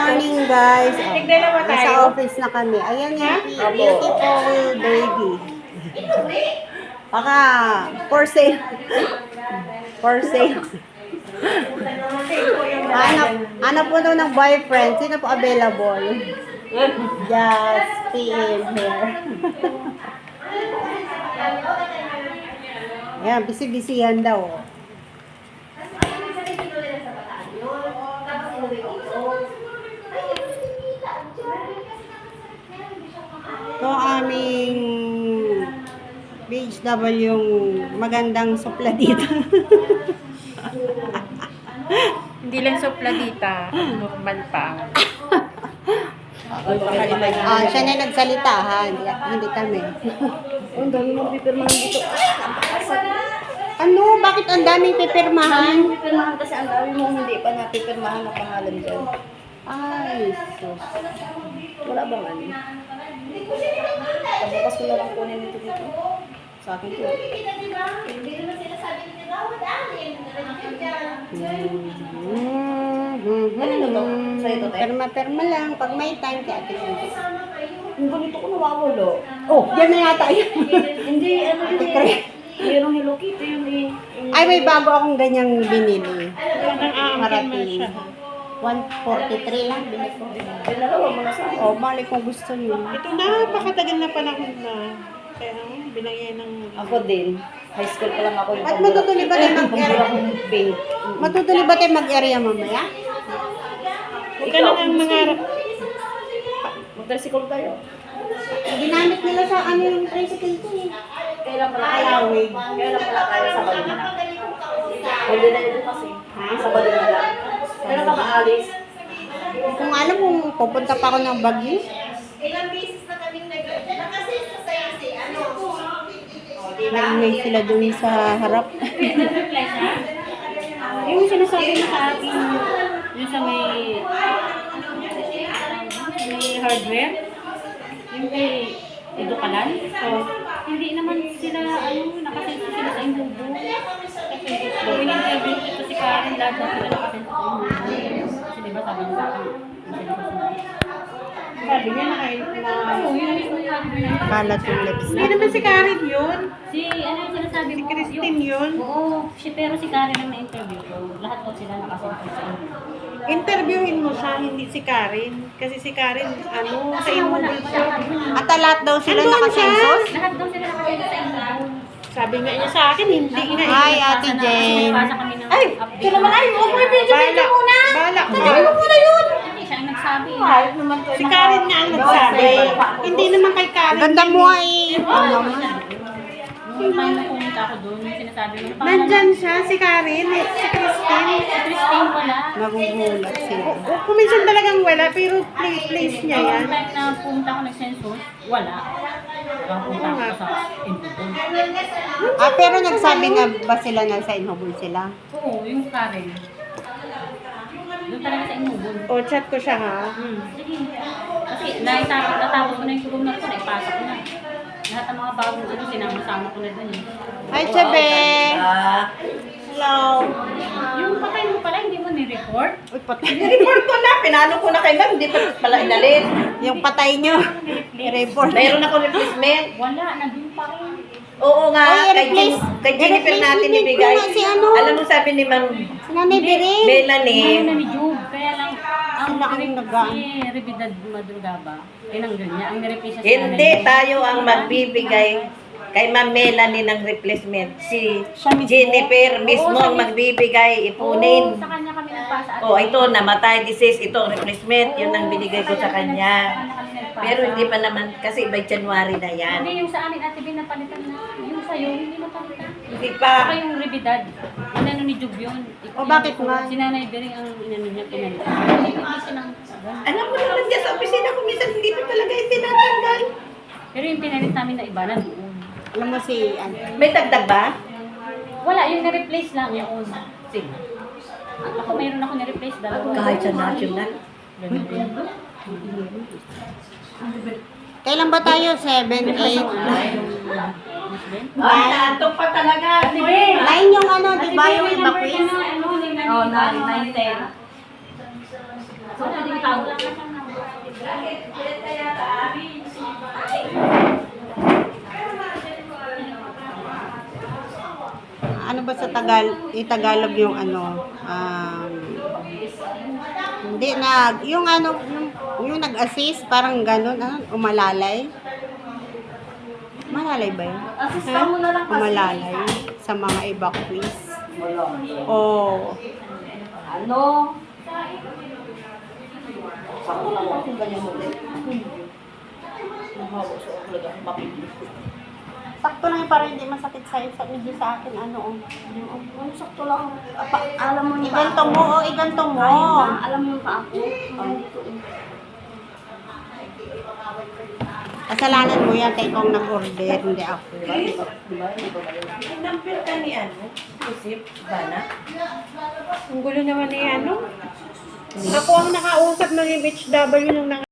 morning guys. Tignan naman tayo. Nasa office na kami. Ayan yung beautiful baby. Baka for sale. For sale. Hanap po daw ng boyfriend. Sino po available? Just PM here. Ayan, busy-busyhan daw. Ito aming BHW yung magandang supladita. Hindi lang supladita, normal pa. Siya na nagsalita ha, hindi kami. Ang dami mong pipirmahan dito. Ano? Bakit ang daming pipirmahan? Pipirmahan kasi ang dami mong hindi pa napipirmahan na pangalan dyan. Ay, sus. Wala bang ano? Pagbukas ko na lang kunin ito dito. Sa akin to. Kanino to? Sa'yo to, te? Perma-perma lang. Pag may time, kaya ate Cindy. Yung ganito ko nawawalo. Oh, yan na yata yun. Hindi, ano yun eh. Mayroong Hello Kitty yun eh. Ay, may bago akong ganyang binili. Nang Parating. 143 lang binili ko. Pinalawa mo na sa akin. Oh, balik kung gusto niyo. Ito na, napakatagal na panahon na. Kaya binagyan ng... Ako din. High school pa lang ako. At matutuloy ba tayo mag-area? Pink. Matutuloy ba tayo mag-area mamaya? Huwag ka na ang mangarap. Mag-tricycle tayo. Ginamit nila sa ano yung tricycle ko eh. Kailan pala tayo? Kailan pala tayo sa Sabado na? Hindi na ito kasi. Sabado na lang. Kailan ka maalis? Kung alam kung pupunta pa ako ng Baguio. Ilang beses na kaming nag-assist sa si ano. Naingay sila dun sa harap. Yung sinasabi na sa akin, yung sa may hardware, yung kay Edukalan, hindi naman sila, nakasenso sila sa Inbubo. Kasi in-interview ito si Karen, lahat na sila nakasenso sa Inbubo. Kasi diba sabi niya sa akin, Sabi niya na kayo na... oo, yun mismo yung hardware na yun. Kalat yung lips. Hindi naman si Karen yun. Si, ano yung sinasabi Si mo? Christine yun. Oo, pero si Karen ang na-interview ko. Lahat po sila nakasenso sa Inbubo. Interviewin mo siya, hindi si Karen. Kasi si Karen, ano, sa imubol siya. At lahat daw sila Andun nakasensos? Lahat daw sila nakasenso sa Inbubo. Sabi nga niya sa akin, hindi nga. Ay, Ate Jane. Ay, Ito naman ay, huwag mo i-video muna. Bala ka. Muna yun. Hindi siya ang nagsabi. Kahit naman to. Si Karen nga ang nagsabi. Hindi naman kay Karen. Ganda mo ay. Ano naman? Yung time na pumunta ako doon, yung sinasabi mo, Nandyan siya, si Karen, si Christine. si Christine pala. Magugulat sila. Kuminsan talagang wala, pero place niya yan. Yung time na pumunta ako nag-census, wala. Ang punta ako sa Inbubon. Ah, pero nagsabi nga ba sila na sa Inhobol sila? Oo, yung Karen. Doon talaga sa Inbubon. O, chat ko siya ha. Sige. Kasi natapos ko na yung columnar ko, naipasok ko na. Lahat ng mga bagong ano, sinama-sama ko na doon. Hi, Chabe! Hello! Yung patay mo pala, hindi mo ni-report? Uy, patay. Report ko na, pinano ko na kay ma'am, hindi pa pala inalis. Yung patay nyo. I-report. Mayroon ako replacement. Wala, nandun pa rin. Oo nga, Ay, kay Jennifer i-replace natin ni ibigay. Bing si ano? Alam mo sabi ni ma'am Si Nanay Biring. Melanie, Ano na ni Job, kaya lang, ang Sila ang nag-aan. si Rebidad Madrugaba, tinanggal niya, ang nireplace niya hindi tayo ang magbibigay kay Ma'am Melanie ng replacement. Si Jennifer mismo ang magbibigay, ipunin. Sa kanya kami nagpasa. Oh, ito, namatay, disease, ito, replacement, yun ang binigay ko sa kanya. Pero hindi pa naman, kasi by January na yan. Hindi, yung sa amin ate Bin napalitan na. Yung sa'yo, hindi napalitan. Hindi Saka pa. yung Rebidad, inano ni Job yun. O, bakit nga? Si Nanay Bering ang inano niya pinalitan. Hindi siya ng Alam mo naman dyan sa opisina ko, minsan hindi pa talaga yung tinatanggal. pero yung pinalit namin na iba na doon. Alam mo si, ano, May dagdag ba? Wala, yung na-replace lang yung una. Sige. Ako mayroon ako na-replace dalawa. Kahit sa national. kailan ba tayo? 7, 8? Ay, natok pa talaga. 9 yung ano, di ba? Yung iba quiz? Oo, 9, 10. So, hindi tawag Ano ba sa Tagalog yung ano? Hindi yung ano, yung nag-assist, parang ganun, umalalay. Malalay ba yun? Assista mo na lang kasi. Umalalay sa mga evacuees. Oh. Ano? Sakto lang ako kung ganyan mo ulit. Nahawa sa ako lang mapigil. Sakto lang yung parang hindi masakit sa medyo sa akin, ano, oh. Ano sakto lang. Alam mo yung Iganto mo, oh, iganto mo. alam mo yung pa ako. Dito eh. Kasalanan mo yan, kay kong nag-order, hindi ako. Number ka ni ano? Kusip, Bana? Ang gulo naman ni ano. Ako ang nakausap ng MHW nung